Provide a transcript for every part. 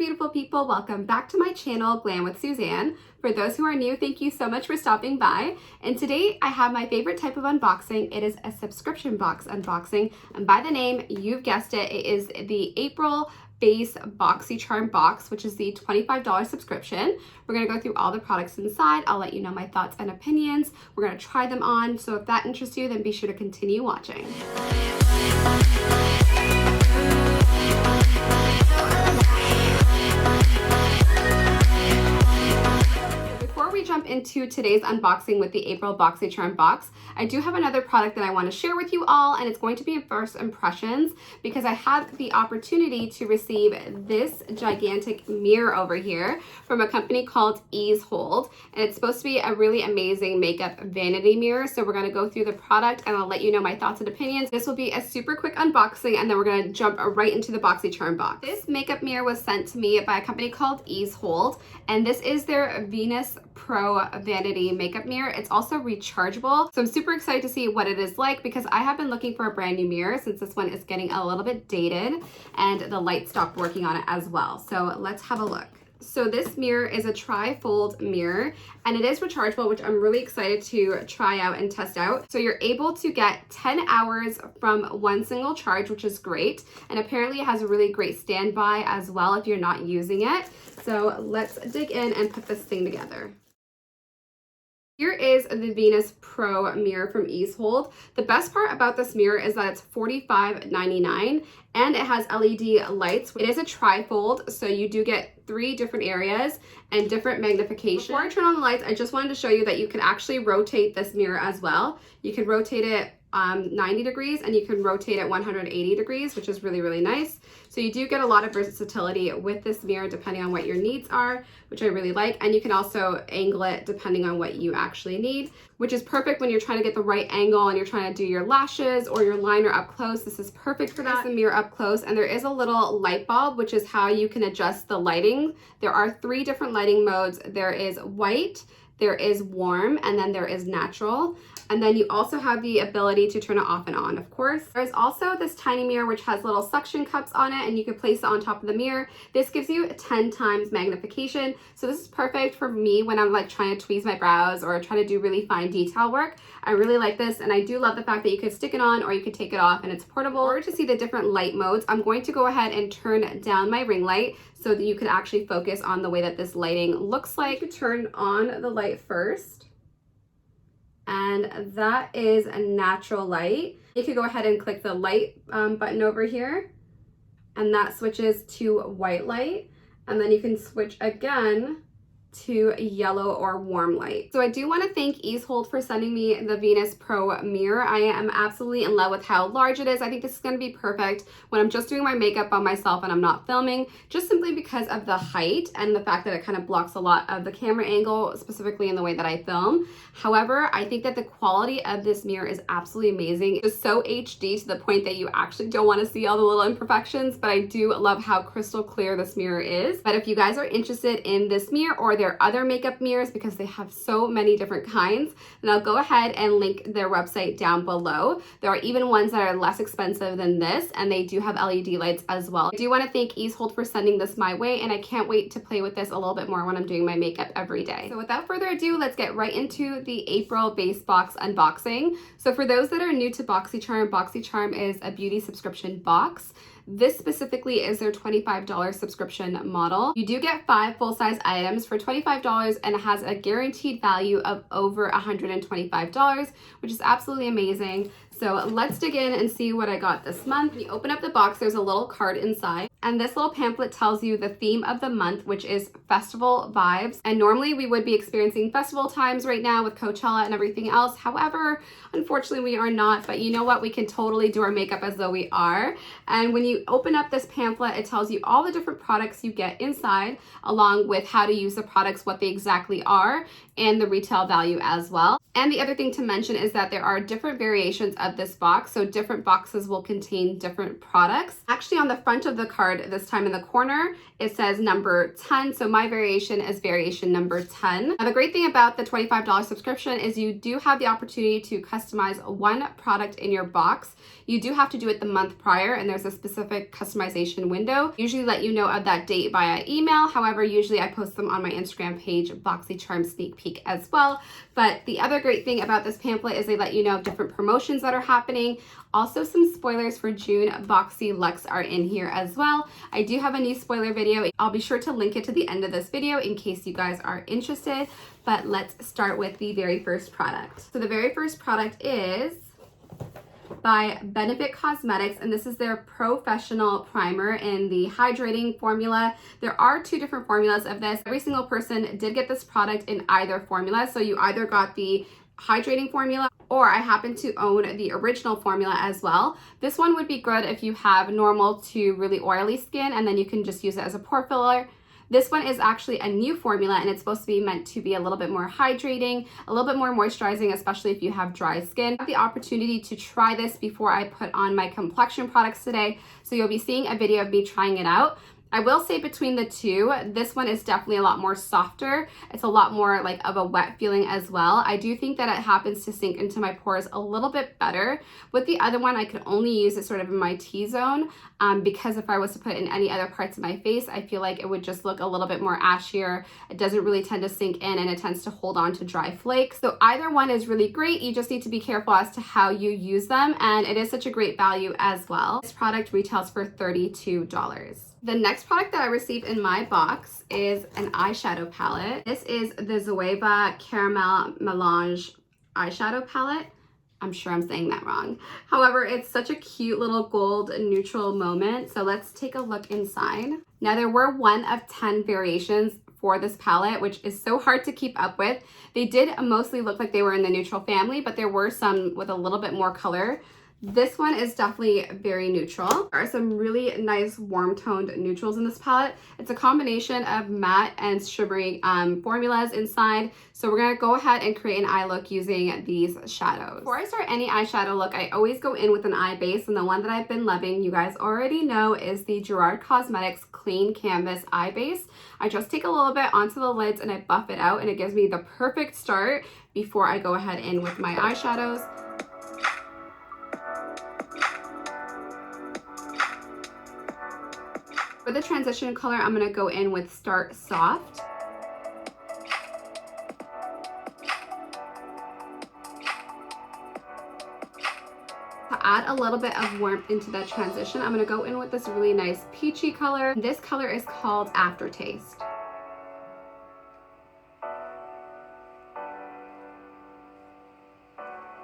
beautiful people, welcome back to my channel, Glam with Suzanne. For those who are new, thank you so much for stopping by. And today I have my favorite type of unboxing. It is a subscription box unboxing. And by the name, you've guessed it, it is the April base BoxyCharm box, which is the $25 subscription. We're gonna go through all the products inside. I'll let you know my thoughts and opinions. We're gonna try them on. So if that interests you, then be sure to continue watching. Jump into today's unboxing with the April BoxyCharm box, I do have another product that I want to share with you all, and it's going to be first impressions because I had the opportunity to receive this gigantic mirror over here from a company called Easehold, and it's supposed to be a really amazing makeup vanity mirror. So we're going to go through the product and I'll let you know my thoughts and opinions. This will be a super quick unboxing and then we're going to jump right into the BoxyCharm box. This makeup mirror was sent to me by a company called Easehold, and this is their Venus Pro vanity makeup mirror. It's also rechargeable, so I'm super excited to see what it is like because I have been looking for a brand new mirror since this one is getting a little bit dated and the light stopped working on it as well. So let's have a look. So this mirror is a tri-fold mirror and it is rechargeable, which I'm really excited to try out and test out. So you're able to get 10 hours from one single charge, which is great. And apparently it has a really great standby as well if you're not using it. So let's dig in and put this thing together. Here is the Venus Pro mirror from Easehold. The best part about this mirror is that it's $45.99 and it has LED lights. It is a tri-fold, so you do get 3 different areas and different magnification. Before I turn on the lights, I just wanted to show you that you can actually rotate this mirror as well. You can rotate it 90 degrees and you can rotate it 180 degrees, which is really, really nice. So you do get a lot of versatility with this mirror depending on what your needs are, which I really like. And you can also angle it depending on what you actually need, which is perfect when you're trying to get the right angle and you're trying to do your lashes or your liner up close. This is perfect for that. The mirror up close, and there is a little light bulb, which is how you can adjust the lighting. There are 3 different lighting modes. There is white, there is warm, and then there is natural. And then you also have the ability to turn it off and on, of course. There's also this tiny mirror which has little suction cups on it and you can place it on top of the mirror. This gives you 10 times magnification. So this is perfect for me when I'm like trying to tweeze my brows or trying to do really fine detail work. I really like this, and I do love the fact that you could stick it on or you could take it off and it's portable. In order to see the different light modes, I'm going to go ahead and turn down my ring light so that you can actually focus on the way that this lighting looks like. You could turn on the light first. And that is a natural light. You could go ahead and click the light button over here and that switches to white light, and then you can switch again to yellow or warm light. So I do want to thank Easehold for sending me the Venus Pro mirror. I am absolutely in love with how large it is. I think this is going to be perfect when I'm just doing my makeup on myself and I'm not filming, just simply because of the height and the fact that it kind of blocks a lot of the camera angle, specifically in the way that I film. However, I think that the quality of this mirror is absolutely amazing. It's so HD to the point that you actually don't want to see all the little imperfections, but I do love how crystal clear this mirror is. But if you guys are interested in this mirror or their other makeup mirrors, because they have so many different kinds, then I'll go ahead and link their website down below. There are even ones that are less expensive than this, and they do have LED lights as well. I do want to thank Easehold for sending this my way, and I can't wait to play with this a little bit more when I'm doing my makeup every day. So without further ado, let's get right into the April base box unboxing. So for those that are new to BoxyCharm, BoxyCharm is a beauty subscription box. This specifically is their $25 subscription model. You do get 5 full-size items for $25 and it has a guaranteed value of over $125, which is absolutely amazing. So let's dig in and see what I got this month. When you open up the box, there's a little card inside. And this little pamphlet tells you the theme of the month, which is festival vibes. And normally we would be experiencing festival times right now with Coachella and everything else. However, unfortunately we are not, but you know what? We can totally do our makeup as though we are. And when you open up this pamphlet, it tells you all the different products you get inside, along with how to use the products, what they exactly are, and the retail value as well. And the other thing to mention is that there are different variations of this box. So different boxes will contain different products. Actually, on the front of the card, card this time in the corner, it says number 10. So my variation is variation number 10. Now, the great thing about the $25 subscription is you do have the opportunity to customize one product in your box. You do have to do it the month prior, and there's a specific customization window. Usually let you know of that date via email. However, usually I post them on my Instagram page, BoxyCharm Sneak Peek as well. But the other great thing about this pamphlet is they let you know of different promotions that are happening. Also, some spoilers for June Boxy Lux are in here as well. I do have a new spoiler video. I'll be sure to link it to the end of this video in case you guys are interested. But let's start with the very first product. So the very first product is by Benefit Cosmetics, and this is their Porefessional primer in the hydrating formula. There are two different formulas of this. Every single person did get this product in either formula, so you either got the hydrating formula, or I happen to own the original formula as well. This one would be good if you have normal to really oily skin, and then you can just use it as a pore filler. This one is actually a new formula, and it's supposed to be meant to be a little bit more hydrating, a little bit more moisturizing, especially if you have dry skin. I have the opportunity to try this before I put on my complexion products today, so you'll be seeing a video of me trying it out. I will say between the two, this one is definitely a lot more softer. It's a lot more like of a wet feeling as well. I do think that it happens to sink into my pores a little bit better. With the other one, I could only use it sort of in my T-zone because if I was to put it in any other parts of my face, I feel like it would just look a little bit more ashier. It doesn't really tend to sink in, and it tends to hold on to dry flakes. So either one is really great. You just need to be careful as to how you use them, and it is such a great value as well. This product retails for $32. The next product that I received in my box is an eyeshadow palette. This is the Zoeva Caramel Melange eyeshadow palette. I'm sure I'm saying that wrong. However, it's such a cute little gold neutral moment. So let's take a look inside. Now, there were 1 of 10 variations for this palette, which is so hard to keep up with. They did mostly look like they were in the neutral family, but there were some with a little bit more color. This one is definitely very neutral. There are some really nice warm toned neutrals in this palette. It's a combination of matte and shimmery formulas inside. So we're gonna go ahead and create an eye look using these shadows. Before I start any eyeshadow look, I always go in with an eye base, and the one that I've been loving, you guys already know, is the Gerard Cosmetics Clean Canvas Eye Base. I just take a little bit onto the lids and I buff it out, and it gives me the perfect start before I go ahead in with my eyeshadows. For the transition color, I'm going to go in with Start Soft. To add a little bit of warmth into that transition, I'm going to go in with this really nice peachy color. This color is called Aftertaste.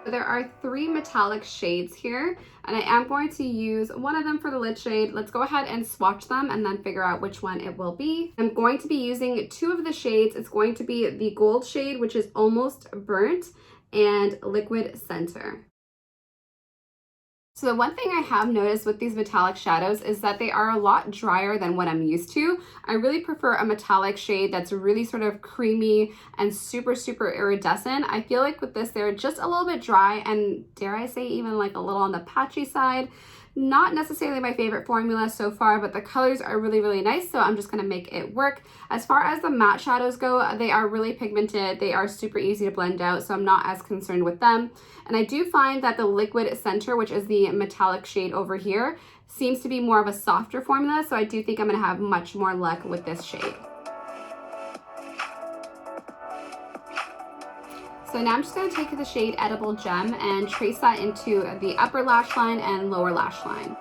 There are 3 metallic shades here, and I am going to use one of them for the lid shade. Let's go ahead and swatch them and then figure out which one it will be. I'm going to be using 2 of the shades. It's going to be the gold shade, which is Almost Burnt, and Liquid Center. So the one thing I have noticed with these metallic shadows is that they are a lot drier than what I'm used to. I really prefer a metallic shade that's really sort of creamy and super, super iridescent. I feel like with this, they're just a little bit dry and, dare I say, even like a little on the patchy side. Not necessarily my favorite formula so far, but the colors are really, really nice, so I'm just going to make it work. As far as the matte shadows go, they are really pigmented. They are super easy to blend out, so I'm not as concerned with them. And I do find that the Liquid Center, which is the metallic shade over here, seems to be more of a softer formula, so I do think I'm going to have much more luck with this shade. So now I'm just going to take the shade Edible Gem and trace that into the upper lash line and lower lash line.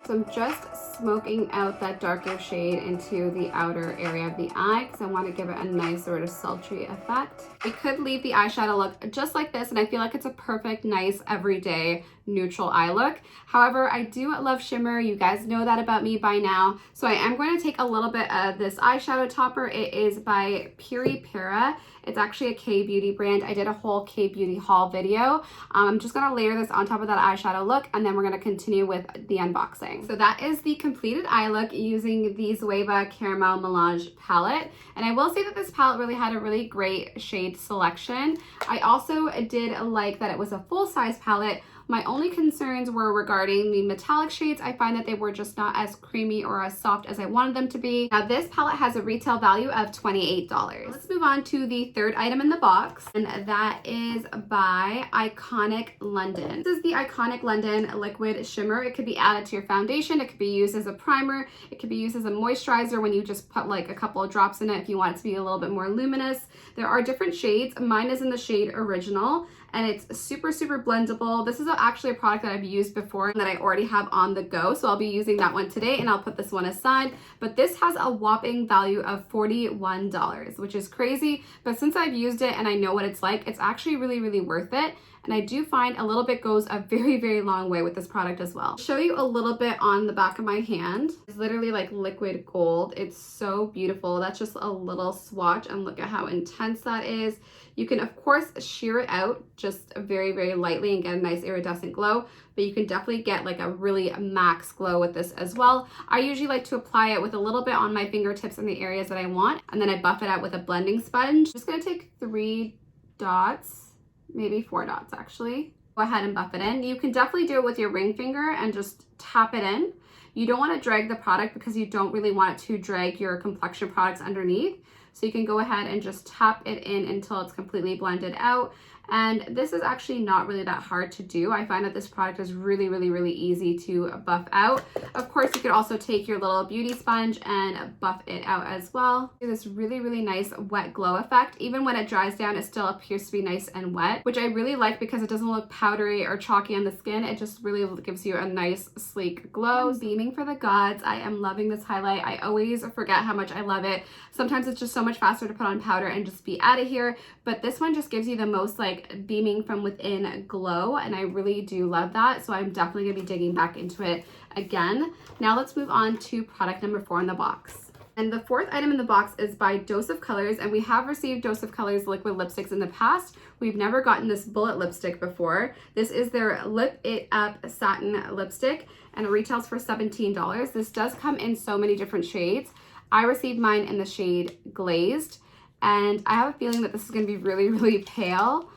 So I'm just smoking out that darker shade into the outer area of the eye because I want to give it a nice sort of sultry effect. I could leave the eyeshadow look just like this, and I feel like it's a perfect, nice, everyday neutral eye look. However, I do love shimmer. You guys know that about me by now. So I am going to take a little bit of this eyeshadow topper. It is by Piri Para. It's actually a K-Beauty brand. I did a whole K-Beauty haul video. I'm just going to layer this on top of that eyeshadow look, and then we're going to continue with the unboxing. So that is the completed eye look using the Zoeva Caramel Melange palette. And I will say that this palette really had a really great shade selection. I also did like that it was a full-size palette. My only concerns were regarding the metallic shades. I find that they were just not as creamy or as soft as I wanted them to be. Now this palette has a retail value of $28. Let's move on to the third item in the box, and that is by Iconic London. This is the Iconic London Liquid Shimmer. It could be added to your foundation. It could be used as a primer. It could be used as a moisturizer when you just put like a couple of drops in it if you want it to be a little bit more luminous. There are different shades. Mine is in the shade Original, and it's super blendable. This is actually a product that I've used before and that I already have on the go, so I'll be using that one today, and I'll put this one aside. But this has a whopping value of $41, which is crazy, but since I've used it and I know what it's like, it's actually really worth it. And I do find a little bit goes a very long way with this product as well. I'll show you a little bit on the back of my hand. It's literally like liquid gold. It's so beautiful. That's just a little swatch, and look at how intense that is. You can of course sheer it out just very lightly and get a nice iridescent glow, but you can definitely get like a really max glow with this as well. I usually like to apply it with a little bit on my fingertips in the areas that I want, and then I buff it out with a blending sponge. Just gonna take 3 dots, maybe 4 dots actually. Go ahead and buff it in. You can definitely do it with your ring finger and just tap it in. You don't want to drag the product because you don't really want it to drag your complexion products underneath. So you can go ahead and just tap it in until it's completely blended out. And this is actually not really that hard to do. I find that this product is really easy to buff out. Of course, you could also take your little beauty sponge and buff it out as well. This really nice wet glow effect. Even when it dries down, it still appears to be nice and wet, which I really like because it doesn't look powdery or chalky on the skin. It just really gives you a nice sleek glow. I'm beaming for the gods. I am loving this highlight. I always forget how much I love it. Sometimes it's just so much faster to put on powder and just be out of here, but this one just gives you the most like beaming from within glow, and I really do love that, so I'm definitely gonna be digging back into it again. Now let's move on to product number 4 in the box. And the fourth item in the box is by Dose of Colors, and we have received Dose of Colors liquid lipsticks in the past. We've never gotten this bullet lipstick before. This is their Lip It Up Satin lipstick, and it retails for $17. This does come in so many different shades. I received mine in the shade Glazed, and I have a feeling that this is going to be really pale,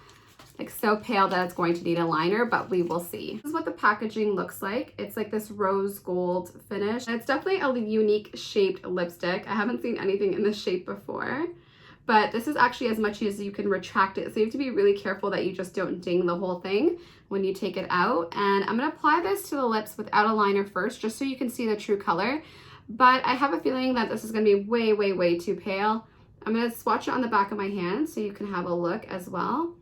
like so pale that it's going to need a liner, but we will see. This is what the packaging looks like. It's like this rose gold finish, and it's definitely a unique shaped lipstick. I haven't seen anything in this shape before, but this is actually as much as you can retract it, so you have to be really careful that you just don't ding the whole thing when you take it out. And I'm going to apply this to the lips without a liner first, just so you can see the true color, but I have a feeling that this is going to be way too pale. I'm going to swatch it on the back of my hand so you can have a look as well.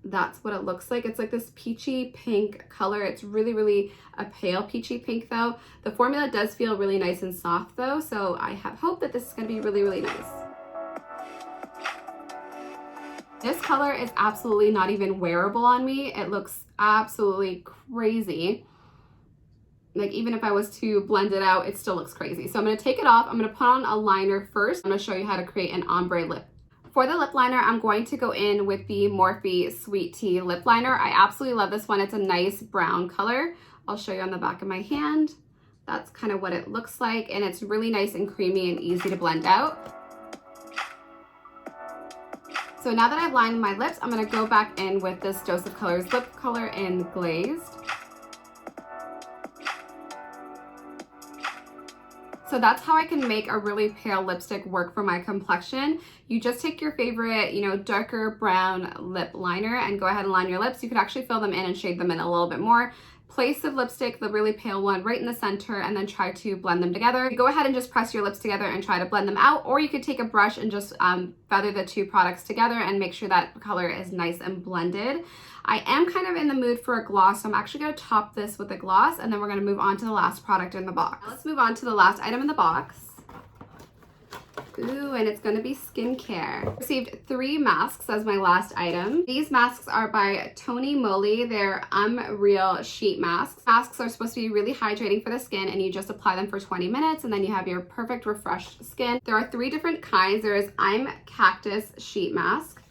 That's what it looks like. It's like this peachy pink color. It's really a pale peachy pink though. The formula does feel really nice and soft though, so I have hope that this is going to be really nice. This color is absolutely not even wearable on me. It looks absolutely crazy. Like even if I was to blend it out, it still looks crazy. So I'm going to take it off. I'm going to put on a liner first. I'm going to show you how to create an ombre lip. For the lip liner, I'm going to go in with the Morphe Sweet Tea lip liner. I absolutely love this one. It's a nice brown color. I'll show you on the back of my hand. That's kind of what it looks like, and it's really nice and creamy and easy to blend out. So now that I've lined my lips, I'm going to go back in with this Dose of Colors lip color in Glazed. So that's how I can make a really pale lipstick work for my complexion. You just take your favorite, darker brown lip liner and go ahead and line your lips. You could actually fill them in and shade them in a little bit more. Place the lipstick, the really pale one, right in the center, and then try to blend them together. You go ahead and just press your lips together and try to blend them out, or you could take a brush and just feather the two products together and make sure that color is nice and blended. I am kind of in the mood for a gloss, so I'm actually going to top this with a gloss, and then we're going to move on to the last product in the box. Let's move on to the last item in the box. Ooh, and it's going to be skincare. Received 3 masks as my last item. These masks are by Moly. They're Real Sheet Masks. Masks are supposed to be really hydrating for the skin, and you just apply them for 20 minutes, and then you have your perfect refreshed skin. There are 3 different kinds. There is Cactus Sheet Mask.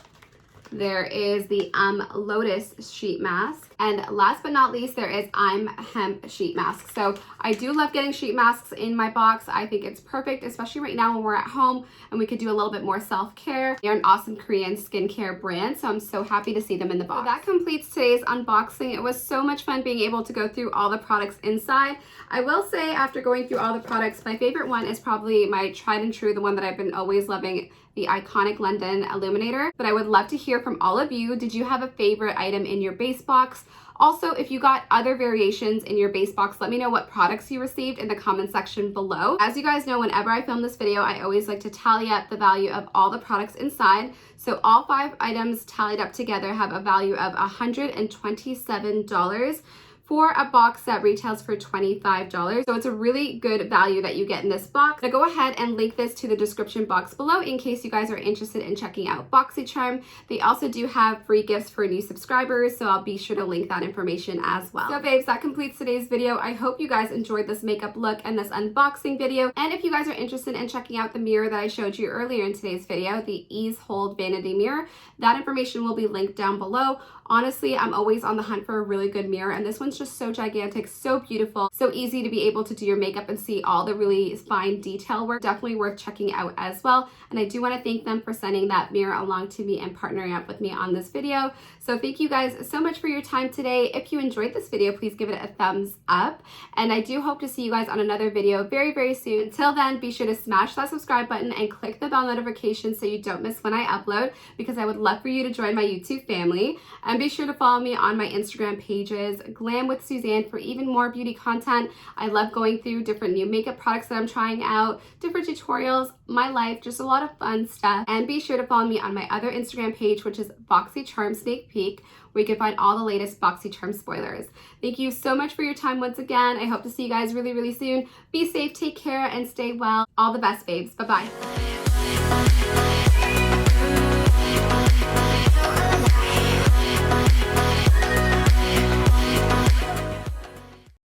There is the Lotus Sheet Mask, And last but not least, there is I'm Hemp sheet mask. So I do love getting sheet masks in my box. I think it's perfect, especially right now when we're at home and we could do a little bit more self-care. They're an awesome Korean skincare brand, so I'm so happy to see them in the box. So that completes today's unboxing. It was so much fun being able to go through all the products inside. I will say, after going through all the products, my favorite one is probably my tried and true, the one that I've been always loving, the iconic London Illuminator. But I would love to hear from all of you. Did you have a favorite item in your base box? Also, if you got other variations in your base box, let me know what products you received in the comment section below. As you guys know, whenever I film this video, I always like to tally up the value of all the products inside. So all 5 items tallied up together have a value of $127 for a box that retails for $25. So it's a really good value that you get in this box. Now go ahead and link this to the description box below in case you guys are interested in checking out BoxyCharm. They also do have free gifts for new subscribers, so I'll be sure to link that information as well. So babes, that completes today's video. I hope you guys enjoyed this makeup look and this unboxing video. And if you guys are interested in checking out the mirror that I showed you earlier in today's video, the Easehold Vanity Mirror, that information will be linked down below. Honestly, I'm always on the hunt for a really good mirror, and this one's just so gigantic, so beautiful, so easy to be able to do your makeup and see all the really fine detail work. Definitely worth checking out as well. And I do want to thank them for sending that mirror along to me and partnering up with me on this video. So thank you guys so much for your time today. If you enjoyed this video, please give it a thumbs up. And I do hope to see you guys on another video very, very soon. Until then, be sure to smash that subscribe button and click the bell notification so you don't miss when I upload, because I would love for you to join my YouTube family. And be sure to follow me on my Instagram pages, Glam with Suzanne, for even more beauty content. I love going through different new makeup products that I'm trying out, different tutorials, my life, just a lot of fun stuff. And be sure to follow me on my other Instagram page, which is BoxyCharm Sneak Peek, where you can find all the latest BoxyCharm spoilers. Thank you so much for your time once again. I hope to see you guys really, really soon. Be safe, take care, and stay well. All the best, babes. Bye-bye.